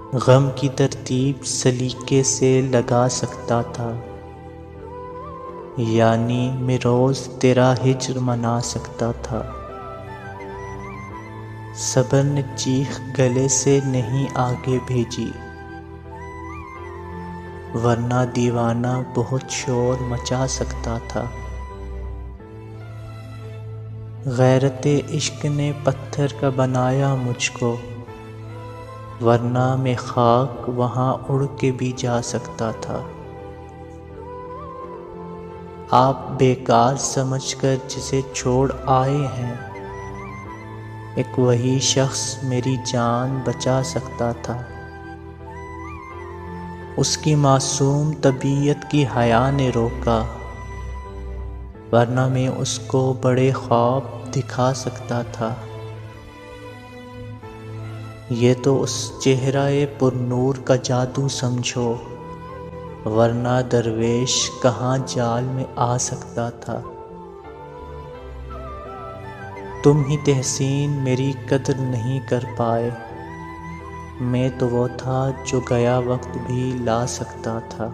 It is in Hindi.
गम की तरतीब सलीके से लगा सकता था, यानी मैं रोज़ तेरा हिज्र मना सकता था। सब्र ने चीख गले से नहीं आगे भेजी, वरना दीवाना बहुत शोर मचा सकता था। गैरत इश्क ने पत्थर का बनाया मुझको, वरना मैं खाक वहाँ उड़ के भी जा सकता था। आप बेकार समझकर जिसे छोड़ आए हैं, एक वही शख्स मेरी जान बचा सकता था। उसकी मासूम तबीयत की हया ने रोका, वरना मैं उसको बड़े ख्वाब दिखा सकता था। ये तो उस चेहरे पुरनूर का जादू समझो, वरना दरवेश कहाँ जाल में आ सकता था। तुम ही तहसीन मेरी कद्र नहीं कर पाए, मैं तो वो था जो गया वक्त भी ला सकता था।